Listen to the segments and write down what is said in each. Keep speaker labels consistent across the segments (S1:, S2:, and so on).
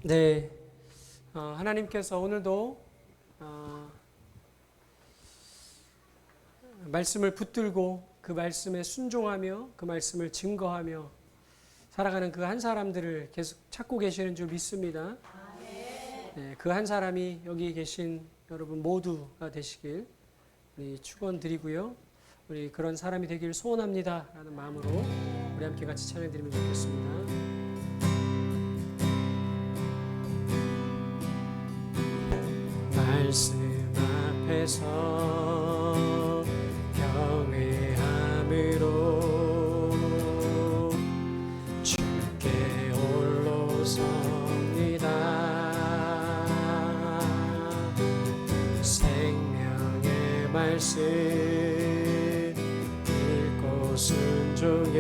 S1: 네, 하나님께서 오늘도 말씀을 붙들고 그 말씀에 순종하며 그 말씀을 증거하며 살아가는 그 한 사람들을 계속 찾고 계시는 줄 믿습니다. 네, 그 한 사람이 여기 계신 여러분 모두가 되시길 우리 축원드리고요. 우리 그런 사람이 되길 소원합니다 라는 마음으로 우리 함께 같이 찬양드리면 좋겠습니다. 말씀 앞에서 경외함으로 주께 홀로 섭니다. 생명의 말씀 읽고 순종해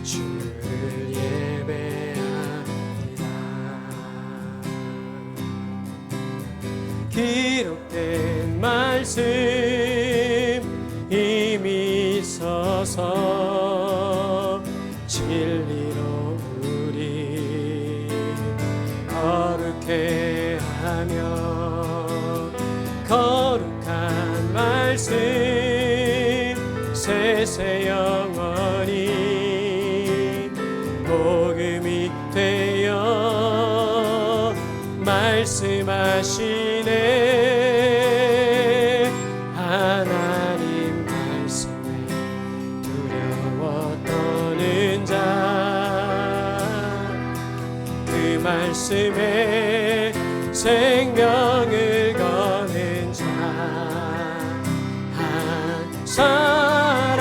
S1: 주를 예배합니다. 기록된 말씀 이미 서서 진리로 우리 거룩해 하며 거룩한 말씀 세세 영원히 복음이 되어 말씀하시네. 하나님 말씀에 두려워 떠는 자 그 말씀에 생명을 거는 자 한 사람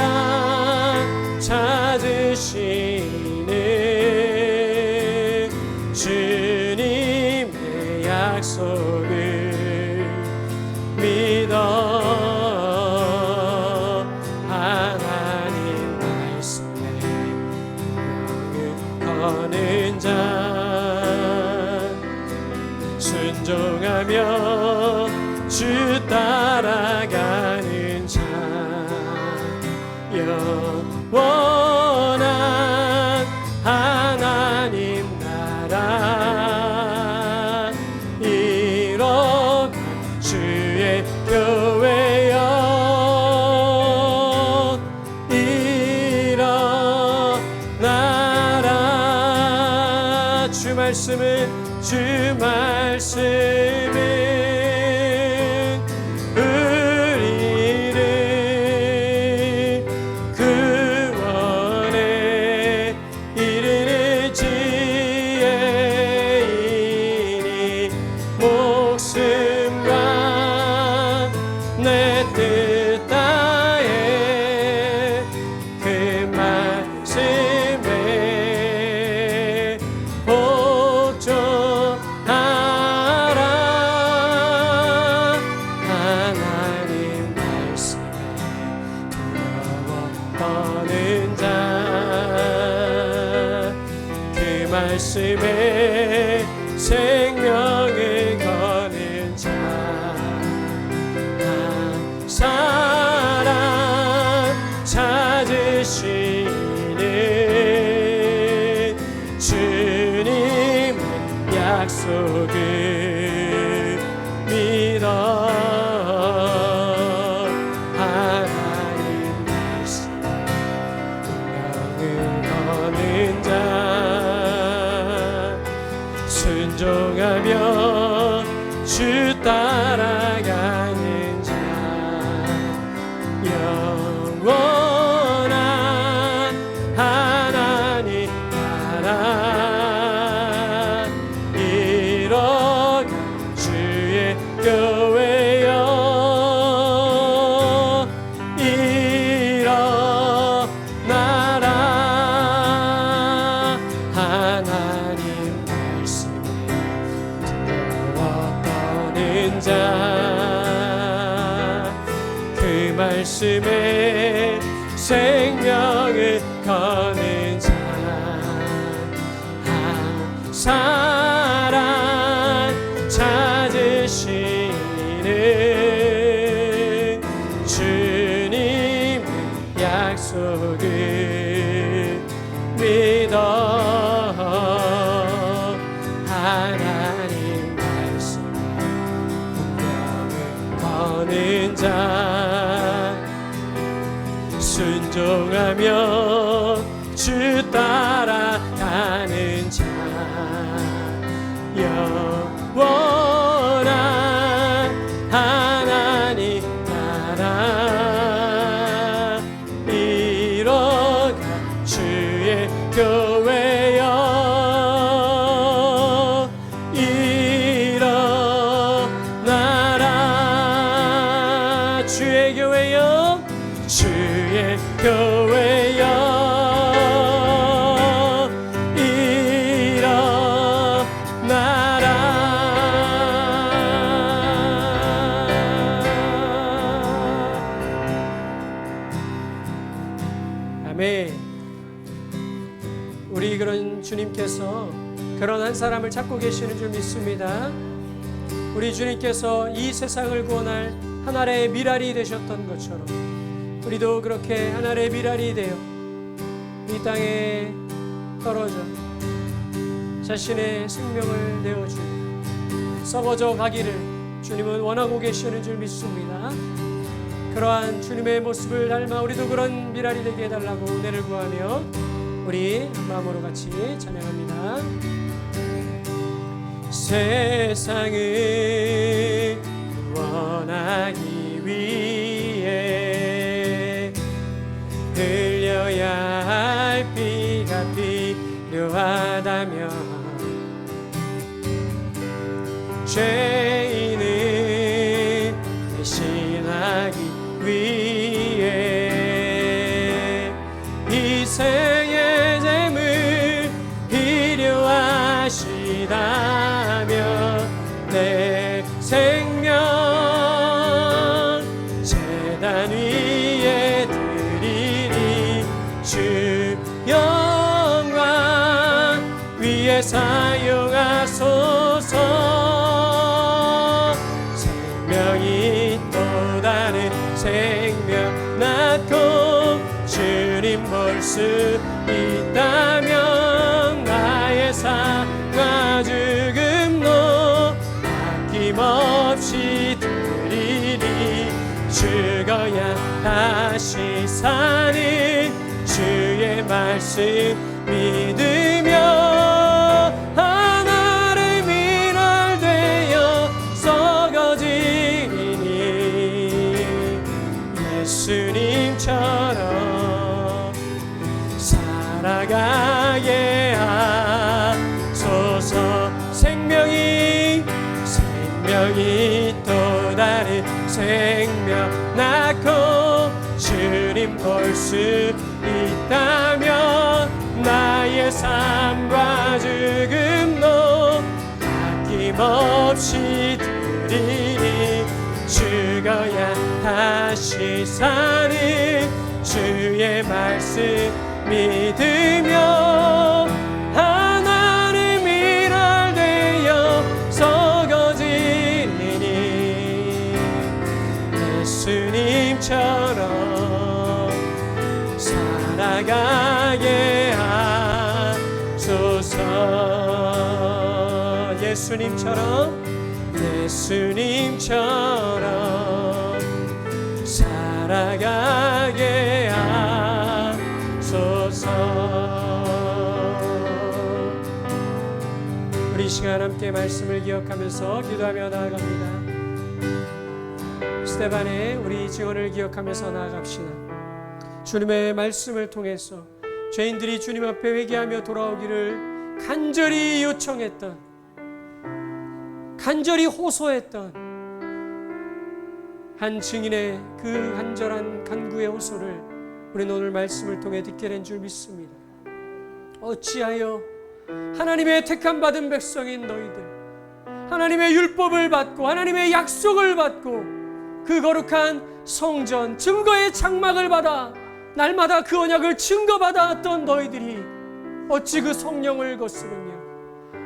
S1: 찾으시는 주님의 약속을 믿어 하나님 말씀에 생명을 거는 자 순종하며 주 따라가는 자 영원한 하나님 나라 이뤄간 주의 교회여 일어나라. 주 말씀은 우리를 구원에 이르는 지혜이니 목숨과 내 뜻 다해 그 말씀에 복종하라. 하나님 말씀에 두려워 떠는 자 그 말씀에 생명을 거는 자 한 사람 찾으시는 주님의 약속을 믿어 하나님 말씀 생명을 거는 자 순종하며 주 따라가는 자 영원한 하나님 나라 이뤄간 주의 교회여 일어나라. 하나님 말씀에 두려워 떠는 자 그 말씀에 생명을 거는 자 한 사람 찾으시는 주님의 약속을 믿어 자 순종하며 주 따라가는 자 영원한 하나님 나라 이뤄가 주의 교회여 일어나라 주의 교회여 주의 교회여 우리 그런 주님께서 그런 한 사람을 찾고 계시는 줄 믿습니다. 우리 주님께서 이 세상을 구원할 하나의 미랄이 되셨던 것처럼 우리도 그렇게 하나의 미랄이 되어 이 땅에 떨어져 자신의 생명을 내어주고 썩어져 가기를 주님은 원하고 계시는 줄 믿습니다. 그러한 주님의 모습을 닮아 우리도 그런 미랄이 되게 해달라고 은혜를 구하며 우리 한 마음으로 같이 찬양합니다. 세상을 구원하기 위해 흘려야 할 피가 필요하다면 죄인을 대신하기 위해 희생의 제물 필요하시다면 내 생명 제단 위에 드리리 주 영광 위에 사용하소서 생명이 또 다른 생명 낳고 주님 볼 수 있다면 나의 삶과 죽음도 아낌없이 드리리 죽어야 다시 사는 주의 말씀 믿으며 하나를 미랄 되어 썩어지니 예수님처럼 살아가게 하소서 생명이 또 다른 생명 낳고 주님 볼 수 있다면 나의 삶과 죽음도 아낌없이 드리니 죽어야 다시 사는 주의 말씀 믿으며 하나를 미랄 되어 썩어지니 예수님처럼 살아가게 하소서 예수님처럼 살아가게 하소서. 우리 시간 함께 말씀을 기억하면서 기도하며 나아갑니다. 스데반의 우리 증언을 기억하면서 나아갑시다. 주님의 말씀을 통해서 죄인들이 주님 앞에 회개하며 돌아오기를 간절히 요청했던, 간절히 호소했던 한 증인의 그 간절한 간구의 호소를 우리는 오늘 말씀을 통해 듣게 된 줄 믿습니다. 어찌하여 하나님의 택함 받은 백성인 너희들, 하나님의 율법을 받고 하나님의 약속을 받고 그 거룩한 성전 증거의 장막을 받아 날마다 그 언약을 증거받아왔던 너희들이 어찌 그 성령을 거스르며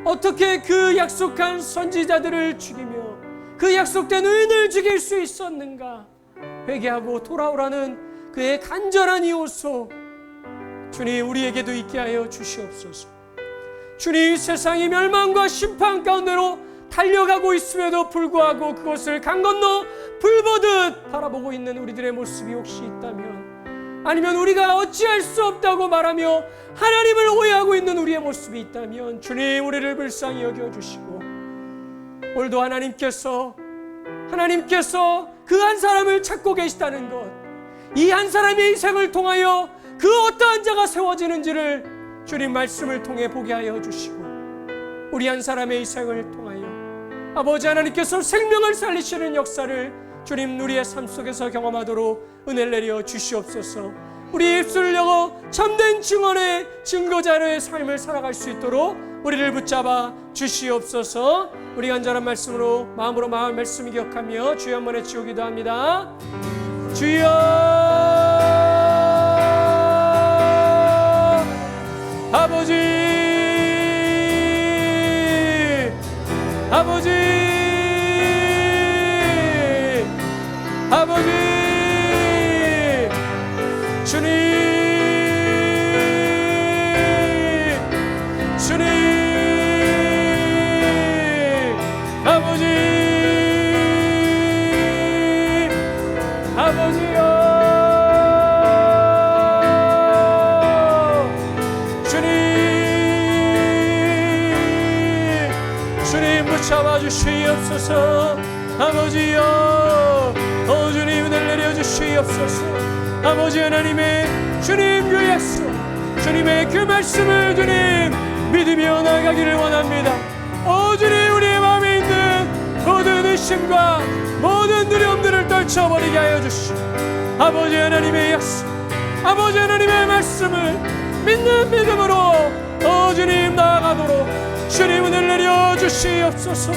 S1: 어떻게 그 약속한 선지자들을 죽이며 그 약속된 의인을 죽일 수 있었는가? 회개하고 돌아오라는 그의 간절한 이 호소, 주님 우리에게도 있게 하여 주시옵소서. 주님 세상이 멸망과 심판 가운데로 달려가고 있음에도 불구하고 그것을 강 건너 불 보듯 바라보고 있는 우리들의 모습이 혹시 있다면, 아니면 우리가 어찌할 수 없다고 말하며 하나님을 오해하고 있는 우리의 모습이 있다면 주님 우리를 불쌍히 여겨주시고, 오늘도 하나님께서 그 한 사람을 찾고 계시다는 것, 이 한 사람의 인생을 통하여 그 어떠한 자가 세워지는지를 주님 말씀을 통해 보게 하여 주시고, 우리 한 사람의 인생을 통하여 아버지 하나님께서 생명을 살리시는 역사를 주님 우리의 삶 속에서 경험하도록 은혜를 내려 주시옵소서. 우리 입술을 열어 참된 증언의 증거자로의 삶을 살아갈 수 있도록 우리를 붙잡아 주시옵소서. 우리 간절한 말씀으로 마음으로 마음 말씀 기억하며 주여 한번 외치고 기도합니다. 주여, 아버지, 아버지, 아버지, 주님, 주님, 아버지, 아버지요, 주님 붙잡아 주시옵소서. 아버지여, 주님 은혜를 내려 주시옵소서. 아버지 하나님의 주님 그 약속, 주님의 그 말씀을 주님 믿으며 나가기를 원합니다. 주님 우리의 마음에 있는 모든 의심과 모든 두려움들을 떨쳐버리게 하여 주시고, 아버지 하나님의 약속, 아버지 하나님의 말씀을 믿는 믿음으로 주님 나아가도록 주님 은혜를 내려 주시옵소서.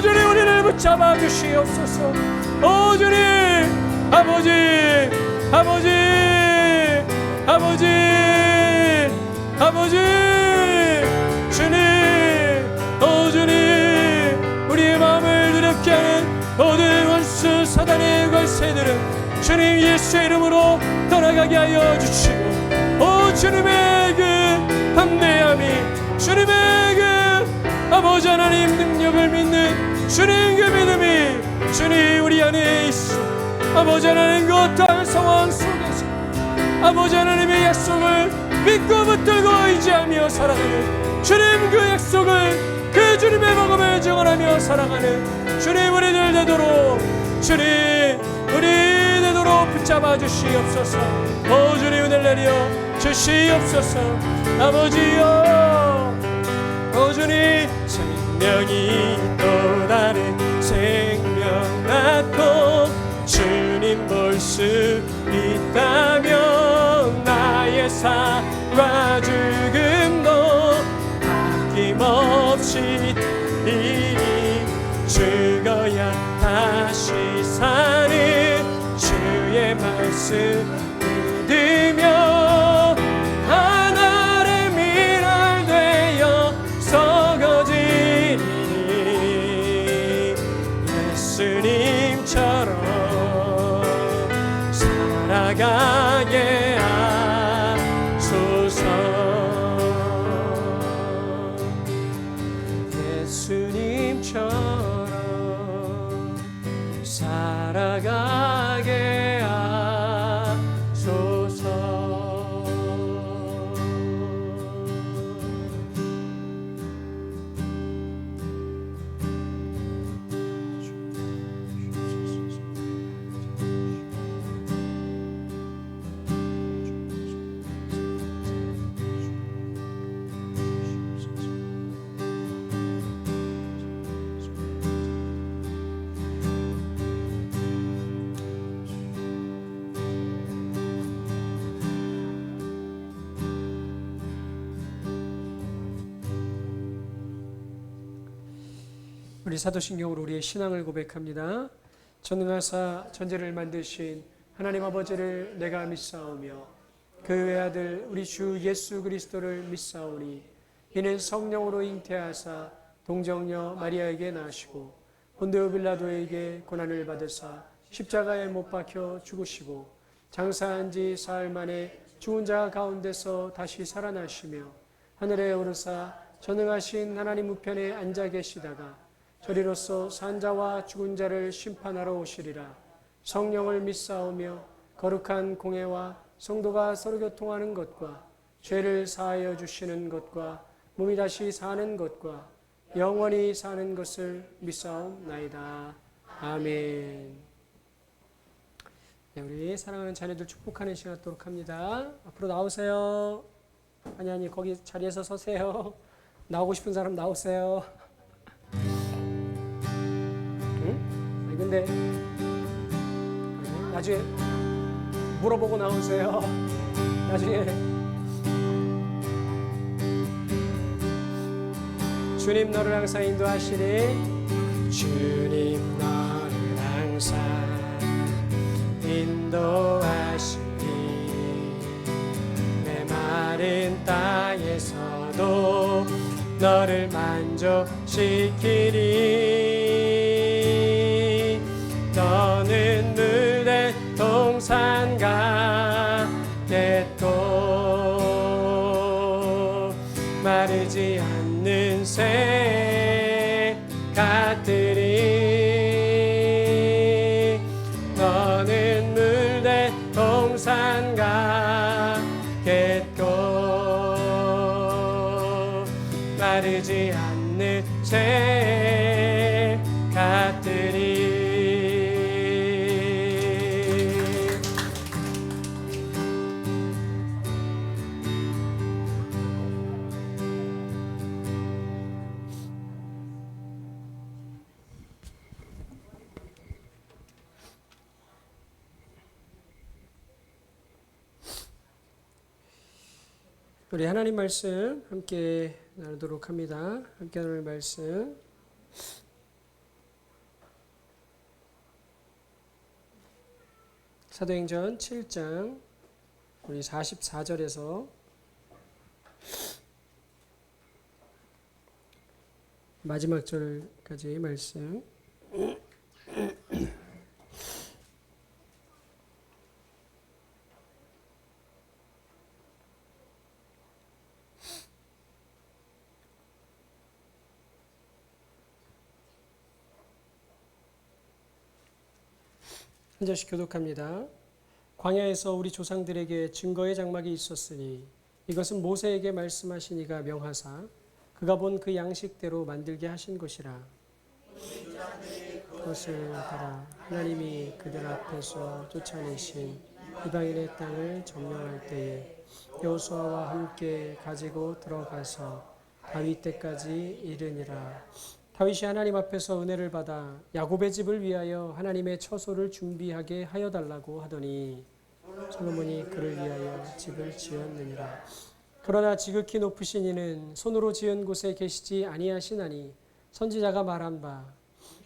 S1: 주님 우리를 붙잡아 주시옵소서. 주님, 아버지, 아버지, 아버지, 아버지, 주님, 주님 우리의 마음을 두렵게 하는 모든 원수 사단의 권세들은 주님 예수의 이름으로 떠나가게 하여 주시고, 주님의 그 담대함이, 주님의 그 아버지 하나님 능력을 믿는 주님 그 믿음이 주님 우리 안에 있어. 아버지 하나님 그 어떠한 상황 속에서 아버지 하나님의 약속을 믿고 붙들고 의지하며 살아가는 주님 그 약속을, 그 주님의 복음을 증언하며 살아가는 주님 우리들 되도록, 주님 우리 되도록 붙잡아 주시옵소서. 주님 은혜를 내려 주시옵소서. 아버지여, 주님 생명이 또 다른 생명 낳고 주님 볼 수 있다면 나의 삶과 죽음도 아낌없이 죽어야 다시 사는 주의 말씀 믿으며 하늘의 미랄 되어 썩어지니 예수님처럼 살아가게 하소서. 예수님처럼 살아가게 하소서. 우리 사도신경으로 우리의 신앙을 고백합니다. 전능하사 전지를 만드신 하나님 아버지를 내가 믿사오며 그 외아들 우리 주 예수 그리스도를 믿사오니 이는 성령으로 잉태하사 동정녀 마리아에게 나시고 본디오 빌라도에게 고난을 받으사 십자가에 못 박혀 죽으시고 장사한 지 사흘 만에 죽은 자 가운데서 다시 살아나시며 하늘에 오르사 전능하신 하나님 우편에 앉아 계시다가 저리로서 산자와 죽은 자를 심판하러 오시리라. 성령을 믿사오며 거룩한 공회와 성도가 서로 교통하는 것과 죄를 사하여 주시는 것과 몸이 다시 사는 것과 영원히 사는 것을 믿사옵나이다. 아멘. 네, 우리 사랑하는 자녀들 축복하는 시간 갖도록 합니다. 앞으로 나오세요. 아니 거기 자리에서 서세요. 나오고 싶은 사람 나오세요. 응? 아니 근데 나중에 물어보고 나오세요. 나중에 주님 너를 항상 인도하시니 주님 너를 항상 인도하시니 메마른 땅에서도 너를 만족시키리. 너는 물대 동산 같겠고 마르지 않는 새 같으리. 너는 물대 동산 같겠고 마르지 않는 새 같으리. 우리 하나님 말씀 함께 나누도록 합니다. 함께 나눌 말씀 사도행전 7장 우리 44절에서 마지막 절까지 말씀. 한 절씩 교독합니다. 광야에서 우리 조상들에게 증거의 장막이 있었으니 이것은 모세에게 말씀하신 이가 명하사 그가 본 그 양식대로 만들게 하신 것이라. 그것을 따라 하나님이 그들 앞에서 쫓아내신 이방인의 땅을 점령할 때에 여호수아와 함께 가지고 들어가서 다윗 때까지 이르니라. 다윗이 하나님 앞에서 은혜를 받아 야곱의 집을 위하여 하나님의 처소를 준비하게 하여 달라고 하더니 솔로몬이 그를 위하여 집을 지었느니라. 그러나 지극히 높으신 이는 손으로 지은 곳에 계시지 아니하시나니 선지자가 말한 바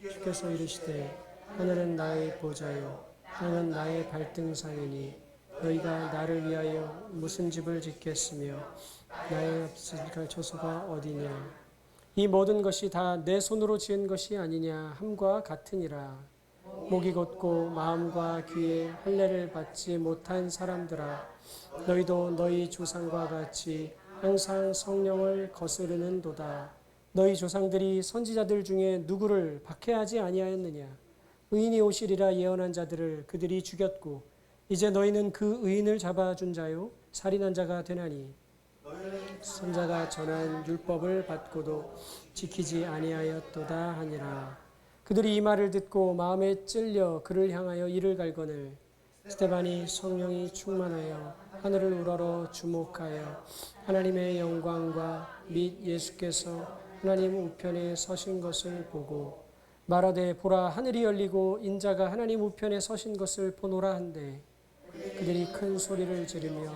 S1: 주께서 이르시되 하늘은 나의 보좌요 땅은 나의 발등상이니 너희가 나를 위하여 무슨 집을 짓겠으며 나의 없을 처소가 어디냐. 이 모든 것이 다 내 손으로 지은 것이 아니냐 함과 같으니라. 목이 곧고 마음과 귀에 할례를 받지 못한 사람들아, 너희도 너희 조상과 같이 항상 성령을 거스르는도다. 너희 조상들이 선지자들 중에 누구를 박해하지 아니하였느냐. 의인이 오시리라 예언한 자들을 그들이 죽였고 이제 너희는 그 의인을 잡아준 자요 살인한 자가 되나니 선자가 전한 율법을 받고도 지키지 아니하였도다 하니라. 그들이 이 말을 듣고 마음에 찔려 그를 향하여 이를 갈거늘 스데반이 성령이 충만하여 하늘을 우러러 주목하여 하나님의 영광과 및 예수께서 하나님 우편에 서신 것을 보고 말하되 보라 하늘이 열리고 인자가 하나님 우편에 서신 것을 보노라 한데 그들이 큰 소리를 지르며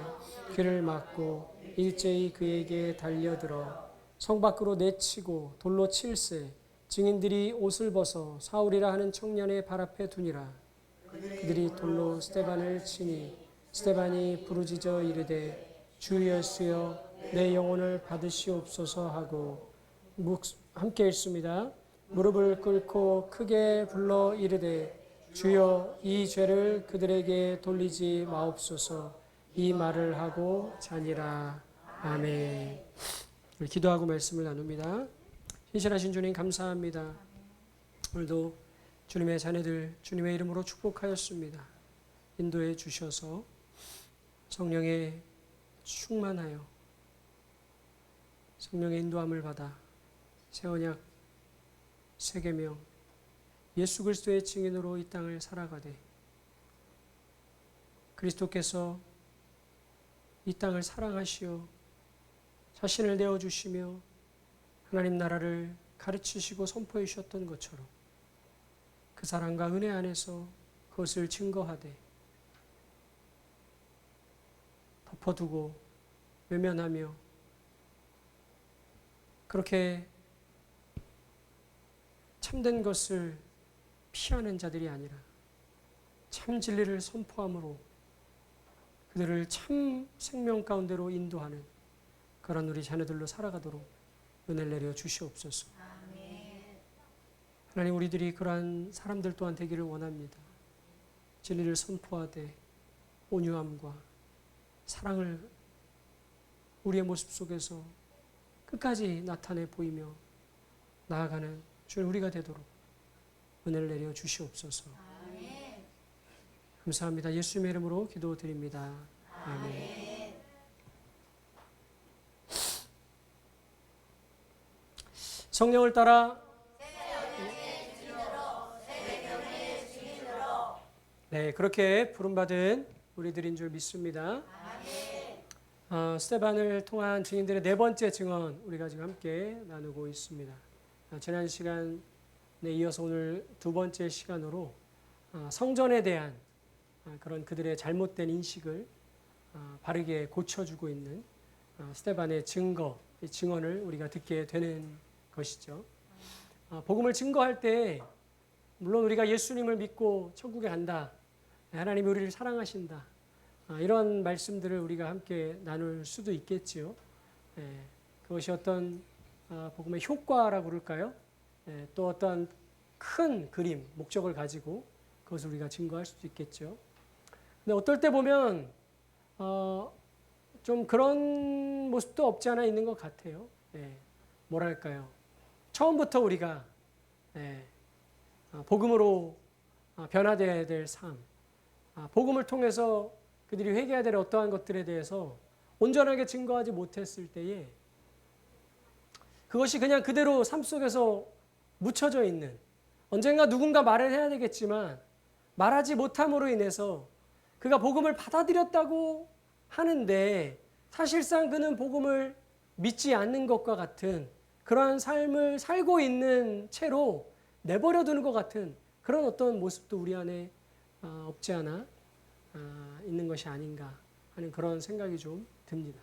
S1: 귀를 막고 일제히 그에게 달려들어 성 밖으로 내치고 돌로 칠세 증인들이 옷을 벗어 사울이라 하는 청년의 발 앞에 두니라. 그들이 돌로 스데반을 치니 스데반이 부르짖어 이르되 주 예수여 내 영혼을 받으시옵소서 하고 함께 읽습니다. 무릎을 꿇고 크게 불러 이르되 주여 이 죄를 그들에게 돌리지 마옵소서. 이 말을 하고 자니라. 아멘. 기도하고 말씀을 나눕니다. 신실하신 주님 감사합니다. 오늘도 주님의 자녀들 주님의 이름으로 축복하였습니다. 인도해 주셔서 성령의 충만하여 성령의 인도함을 받아 새 언약 새 계명 예수 그리스도의 증인으로 이 땅을 살아가되 그리스도께서 이 땅을 사랑하시어 자신을 내어주시며 하나님 나라를 가르치시고 선포해 주셨던 것처럼 그 사랑과 은혜 안에서 그것을 증거하되 덮어두고 외면하며 그렇게 참된 것을 피하는 자들이 아니라 참 진리를 선포함으로 그들을 참 생명 가운데로 인도하는 그런 우리 자녀들로 살아가도록 은혜를 내려 주시옵소서. 하나님, 우리들이 그러한 사람들 또한 되기를 원합니다. 진리를 선포하되 온유함과 사랑을 우리의 모습 속에서 끝까지 나타내 보이며 나아가는 주님 우리가 되도록 은혜를 내려 주시옵소서. 아멘. 감사합니다. 예수님의 이름으로 기도드립니다. 아멘. 성령을 따라 네, 그렇게 부름받은 우리들인 줄 믿습니다. 스테반을 통한 증인들의 네 번째 증언 우리가 지금 함께 나누고 있습니다. 지난 시간에 이어서 오늘 두 번째 시간으로 성전에 대한 그런 그들의 잘못된 인식을 바르게 고쳐주고 있는 스테반의 증언을 우리가 듣게 되는 것이죠. 복음을 증거할 때 물론 우리가 예수님을 믿고 천국에 간다, 하나님이 우리를 사랑하신다, 이런 말씀들을 우리가 함께 나눌 수도 있겠지요. 그것이 어떤 복음의 효과라고 그럴까요? 또 어떤 큰 그림, 목적을 가지고 그것을 우리가 증거할 수도 있겠죠. 근데 어떨 때 보면 좀 그런 모습도 없지 않아 있는 것 같아요. 뭐랄까요? 처음부터 우리가 복음으로 변화되어야 될 삶, 복음을 통해서 그들이 회개해야 될 어떠한 것들에 대해서 온전하게 증거하지 못했을 때에 그것이 그냥 그대로 삶 속에서 묻혀져 있는, 언젠가 누군가 말을 해야 되겠지만 말하지 못함으로 인해서 그가 복음을 받아들였다고 하는데 사실상 그는 복음을 믿지 않는 것과 같은 그러한 삶을 살고 있는 채로 내버려 두는 것 같은 그런 어떤 모습도 우리 안에 없지 않아 있는 것이 아닌가 하는 그런 생각이 좀 듭니다.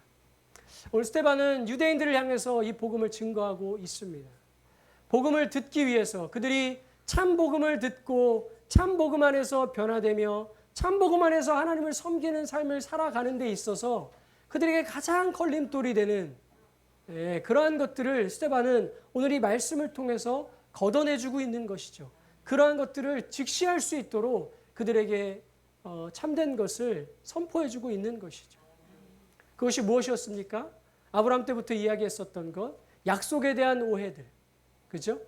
S1: 오늘 스테반은 유대인들을 향해서 이 복음을 증거하고 있습니다. 복음을 듣기 위해서 그들이 참 복음을 듣고 참 복음 안에서 변화되며 참 복음 안에서 하나님을 섬기는 삶을 살아가는 데 있어서 그들에게 가장 걸림돌이 되는 그러한 것들을 스테반은 오늘 이 말씀을 통해서 걷어내주고 있는 것이죠. 그러한 것들을 직시할 수 있도록 그들에게 참된 것을 선포해주고 있는 것이죠. 그것이 무엇이었습니까? 아브라함 때부터 이야기했었던 것, 약속에 대한 오해들, 그죠?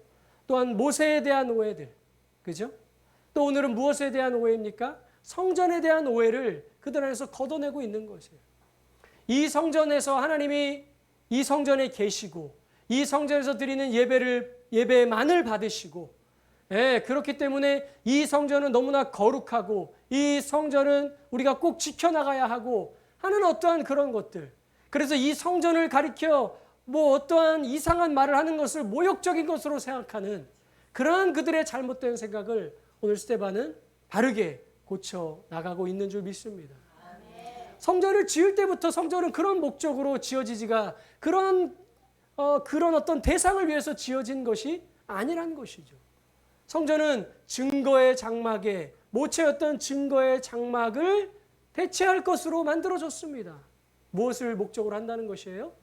S1: 또한 모세에 대한 오해들, 그죠? 또 오늘은 무엇에 대한 오해입니까? 성전에 대한 오해를 그들 안에서 걷어내고 있는 것이에요. 이 성전에서 하나님이 이 성전에 계시고 이 성전에서 드리는 예배만을 받으시고, 그렇기 때문에 이 성전은 너무나 거룩하고 이 성전은 우리가 꼭 지켜나가야 하고 하는 어떠한 그런 것들, 그래서 이 성전을 가리켜 어떠한 이상한 말을 하는 것을 모욕적인 것으로 생각하는 그러한 그들의 잘못된 생각을 오늘 스테반은 바르게 고쳐 나가고 있는 줄 믿습니다. 성전을 지을 때부터 성전은 그런 목적으로 지어지지가 그런 어떤 대상을 위해서 지어진 것이 아니란 것이죠. 성전은 증거의 장막에 모체였던 증거의 장막을 대체할 것으로 만들어졌습니다. 무엇을 목적으로 한다는 것이에요?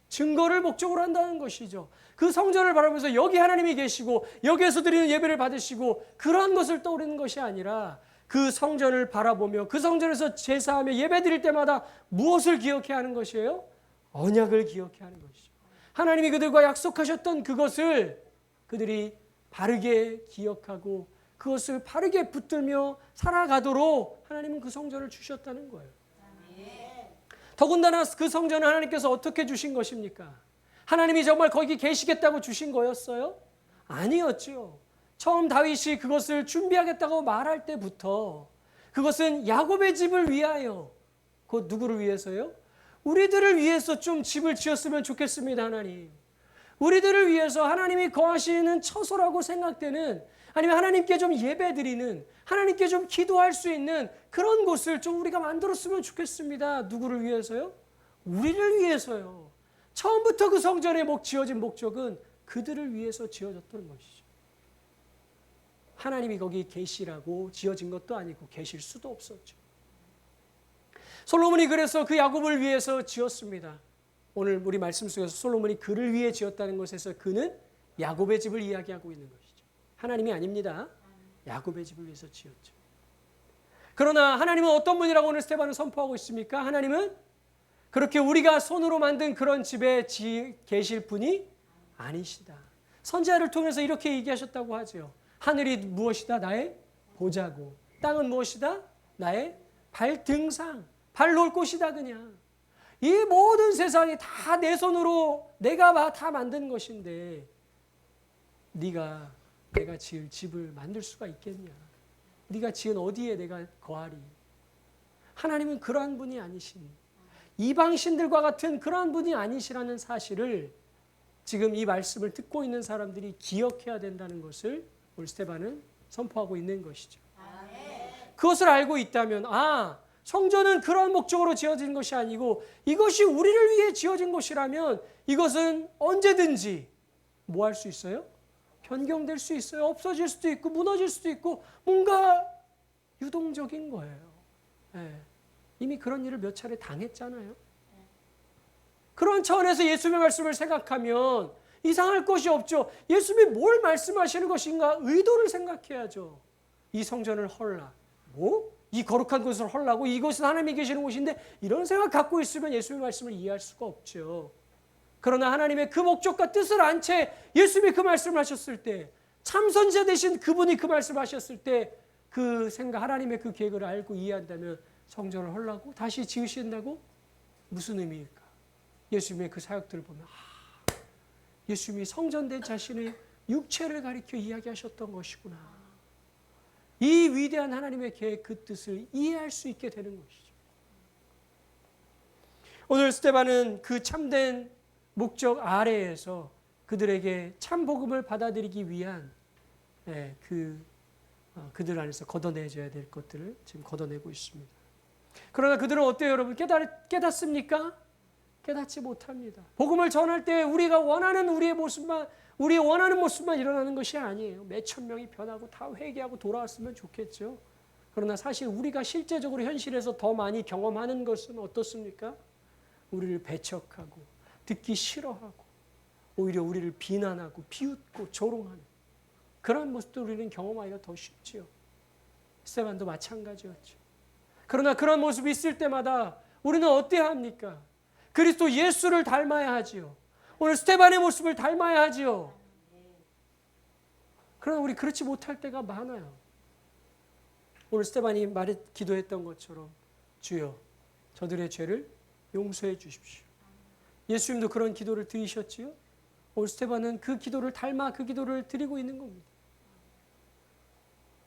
S1: 증거를 목적으로 한다는 것이죠. 그 성전을 바라보면서 여기 하나님이 계시고 여기에서 드리는 예배를 받으시고 그러한 것을 떠오르는 것이 아니라 그 성전을 바라보며 그 성전에서 제사하며 예배 드릴 때마다 무엇을 기억해야 하는 것이에요? 언약을 기억해야 하는 것이죠. 하나님이 그들과 약속하셨던 그것을 그들이 바르게 기억하고 그것을 바르게 붙들며 살아가도록 하나님은 그 성전을 주셨다는 거예요. 더군다나 그 성전을 하나님께서 어떻게 주신 것입니까? 하나님이 정말 거기 계시겠다고 주신 거였어요? 아니었죠. 처음 다윗이 그것을 준비하겠다고 말할 때부터 그것은 야곱의 집을 위하여, 곧 누구를 위해서요? 우리들을 위해서 좀 집을 지었으면 좋겠습니다, 하나님. 우리들을 위해서 하나님이 거하시는 처소라고 생각되는, 아니면 하나님께 좀 예배드리는, 하나님께 좀 기도할 수 있는 그런 곳을 좀 우리가 만들었으면 좋겠습니다. 누구를 위해서요? 우리를 위해서요. 처음부터 그 성전에 지어진 목적은 그들을 위해서 지어졌던 것이죠. 하나님이 거기 계시라고 지어진 것도 아니고 계실 수도 없었죠. 솔로몬이 그래서 그 야곱을 위해서 지었습니다. 오늘 우리 말씀 속에서 솔로몬이 그를 위해 지었다는 것에서 그는 야곱의 집을 이야기하고 있는 것이죠. 하나님이 아닙니다. 야곱의 집을 위해서 지었죠. 그러나 하나님은 어떤 분이라고 오늘 스테반은 선포하고 있습니까? 하나님은 그렇게 우리가 손으로 만든 그런 집에 계실 분이 아니시다. 선지자를 통해서 이렇게 얘기하셨다고 하죠. 하늘이 무엇이다? 나의 보자고. 땅은 무엇이다? 나의 발등상. 발 놓을 곳이다 그냥. 이 모든 세상이 다 내 손으로 내가 다 만든 것인데 네가 내가 지을 집을 만들 수가 있겠냐? 네가 지은 어디에 내가 거하리? 하나님은 그러한 분이 아니신, 이방신들과 같은 그러한 분이 아니시라는 사실을 지금 이 말씀을 듣고 있는 사람들이 기억해야 된다는 것을 우리 스테반은 선포하고 있는 것이죠. 그것을 알고 있다면 성전은 그런 목적으로 지어진 것이 아니고 이것이 우리를 위해 지어진 것이라면 이것은 언제든지 뭐 할 수 있어요? 변경될 수 있어요. 없어질 수도 있고 무너질 수도 있고 뭔가 유동적인 거예요. 이미 그런 일을 몇 차례 당했잖아요. 그런 차원에서 예수님의 말씀을 생각하면 이상할 것이 없죠. 예수님이 뭘 말씀하시는 것인가 의도를 생각해야죠. 이 성전을 헐라. 이 거룩한 곳을 헐라고? 이곳은 하나님이 계시는 곳인데 이런 생각 갖고 있으면 예수님의 말씀을 이해할 수가 없죠. 그러나 하나님의 그 목적과 뜻을 안 채 예수님이 그 말씀을 하셨을 때, 참선자 되신 그분이 그 말씀을 하셨을 때 그 생각, 하나님의 그 계획을 알고 이해한다면 성전을 헐라고? 다시 지으신다고? 무슨 의미일까? 예수님의 그 사역들을 보면 예수님이 성전된 자신의 육체를 가리켜 이야기하셨던 것이구나. 이 위대한 하나님의 계획, 그 뜻을 이해할 수 있게 되는 것이죠. 오늘 스데반은 그 참된 목적 아래에서 그들에게 참 복음을 받아들이기 위한 그들 안에서 걷어내줘야 될 것들을 지금 걷어내고 있습니다. 그러나 그들은 어때요, 여러분? 깨닫습니까? 깨닫지 못합니다. 복음을 전할 때 우리가 원하는 우리의 원하는 모습만 일어나는 것이 아니에요. 몇천 명이 변하고 다 회개하고 돌아왔으면 좋겠죠. 그러나 사실 우리가 실제적으로 현실에서 더 많이 경험하는 것은 어떻습니까? 우리를 배척하고 듣기 싫어하고 오히려 우리를 비난하고 비웃고 조롱하는 그런 모습도 우리는 경험하기가 더 쉽지요. 스데반도 마찬가지였죠. 그러나 그런 모습이 있을 때마다 우리는 어때야 합니까? 그리스도 예수를 닮아야 하지요. 오늘 스데반의 모습을 닮아야 하지요. 그러나 우리 그렇지 못할 때가 많아요. 오늘 스데반이 기도했던 것처럼 주여 저들의 죄를 용서해 주십시오. 예수님도 그런 기도를 드리셨지요. 오늘 스데반은 그 기도를 닮아 그 기도를 드리고 있는 겁니다.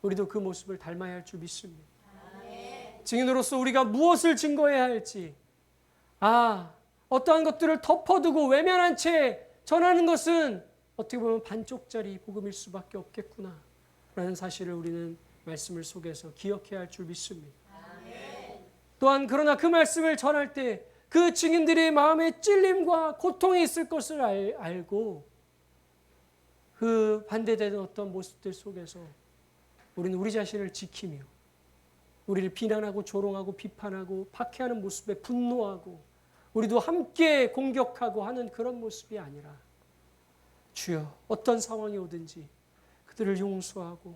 S1: 우리도 그 모습을 닮아야 할 줄 믿습니다. 증인으로서 우리가 무엇을 증거해야 할지, 어떠한 것들을 덮어두고 외면한 채 전하는 것은 어떻게 보면 반쪽짜리 복음일 수밖에 없겠구나 라는 사실을 우리는 말씀을 속에서 기억해야 할 줄 믿습니다. 또한 그러나 그 말씀을 전할 때 그 증인들의 마음에 찔림과 고통이 있을 것을 알고 그 반대되는 어떤 모습들 속에서 우리는 우리 자신을 지키며 우리를 비난하고 조롱하고 비판하고 박해하는 모습에 분노하고 우리도 함께 공격하고 하는 그런 모습이 아니라 주여 어떤 상황이 오든지 그들을 용서하고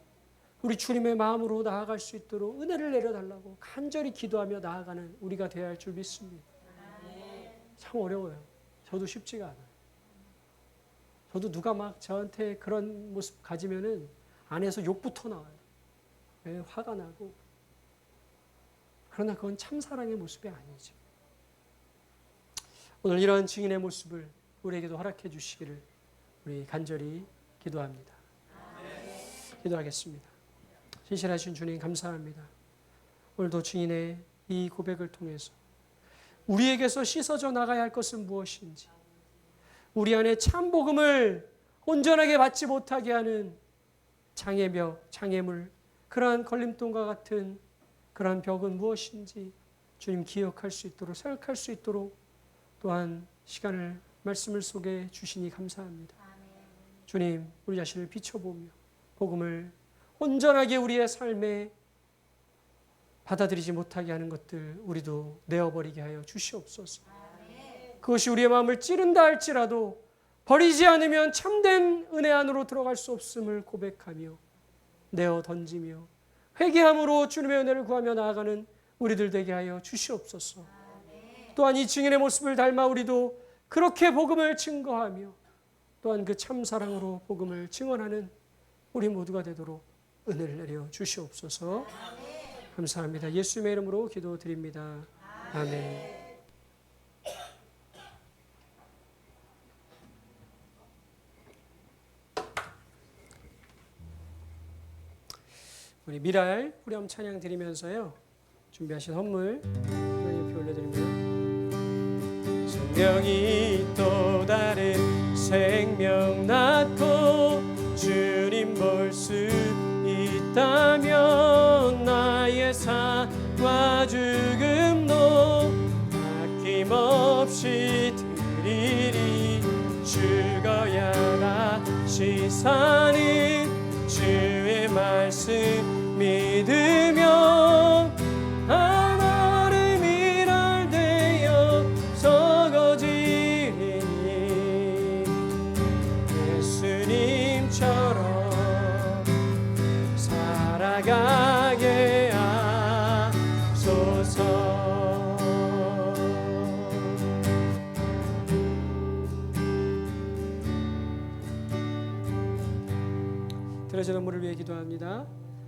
S1: 우리 주님의 마음으로 나아갈 수 있도록 은혜를 내려달라고 간절히 기도하며 나아가는 우리가 되어야 할 줄 믿습니다. 참 어려워요. 저도 쉽지가 않아요. 저도 누가 막 저한테 그런 모습 가지면은 안에서 욕부터 나와요. 네, 화가 나고. 그러나 그건 참 사랑의 모습이 아니죠. 오늘 이러한 증인의 모습을 우리에게도 허락해 주시기를 우리 간절히 기도합니다. 기도하겠습니다. 신실하신 주님 감사합니다. 오늘도 증인의 이 고백을 통해서 우리에게서 씻어져 나가야 할 것은 무엇인지, 우리 안에 참 복음을 온전하게 받지 못하게 하는 장애벽, 장애물, 그러한 걸림돌과 같은 그러한 벽은 무엇인지 주님 기억할 수 있도록, 생각할 수 있도록 또한 시간을 말씀을 속에 주시니 감사합니다. 주님, 우리 자신을 비춰보며 복음을 온전하게 우리의 삶에 받아들이지 못하게 하는 것들 우리도 내어버리게 하여 주시옵소서. 그것이 우리의 마음을 찌른다 할지라도 버리지 않으면 참된 은혜 안으로 들어갈 수 없음을 고백하며 내어 던지며 회개함으로 주님의 은혜를 구하며 나아가는 우리들 되게 하여 주시옵소서. 또한 이 증인의 모습을 닮아 우리도 그렇게 복음을 증거하며 또한 그 참사랑으로 복음을 증언하는 우리 모두가 되도록 은혜를 내려 주시옵소서. 감사합니다. 예수님의 이름으로 기도드립니다. 아멘. 우리 미랄 후렴 찬양 드리면서요, 준비하신 헌물 하나님 옆에 올려드립니다. 생명이 또 다른 생명 낳고 주님 볼 수 있다면 나의 삶과 죽음도 아낌없이 드리리. 죽어야 다시 사는 주의 말씀 믿으며 한 얼음 이럴 되어 썩어지리니 예수님처럼 살아가게 하소서. 들어진 헌물을 위해 기도합니다.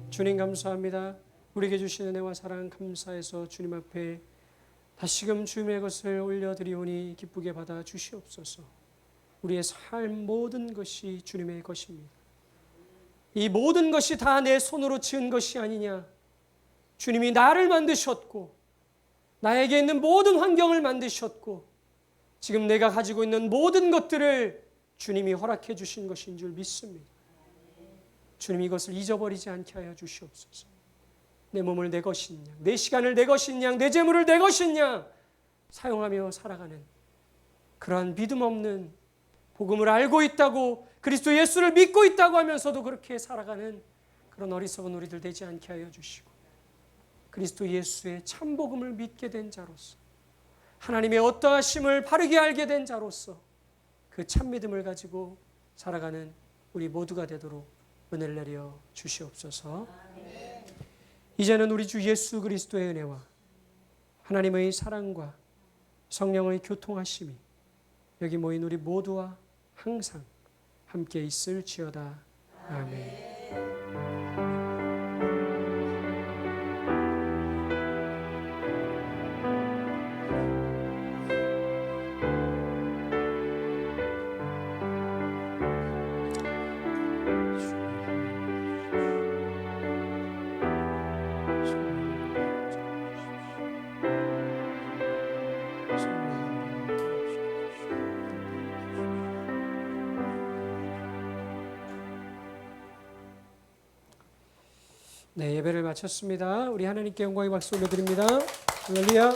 S1: 주님 감사합니다. 우리에게 주신 은혜와 사랑 감사해서 주님 앞에 다시금 주님의 것을 올려드리오니 기쁘게 받아 주시옵소서. 우리의 삶 모든 것이 주님의 것입니다. 이 모든 것이 다 내 손으로 지은 것이 아니냐. 주님이 나를 만드셨고 나에게 있는 모든 환경을 만드셨고 지금 내가 가지고 있는 모든 것들을 주님이 허락해 주신 것인 줄 믿습니다. 주님 이것을 잊어버리지 않게 하여 주시옵소서. 내 몸을 내 것인 양, 내 시간을 내 것인 양, 내 재물을 내 것인 양 사용하며 살아가는 그러한 믿음 없는, 복음을 알고 있다고 그리스도 예수를 믿고 있다고 하면서도 그렇게 살아가는 그런 어리석은 우리들 되지 않게 하여 주시고 그리스도 예수의 참 복음을 믿게 된 자로서 하나님의 어떠하심을 바르게 알게 된 자로서 그 참 믿음을 가지고 살아가는 우리 모두가 되도록 은혜를 내려 주시옵소서. 이제는 우리 주 예수 그리스도의 은혜와 하나님의 사랑과 성령의 교통하심이 여기 모인 우리 모두와 항상 함께 있을지어다. 아멘. 네, 예배를 마쳤습니다. 우리 하나님께 영광의 박수 올려드립니다. 할렐루야.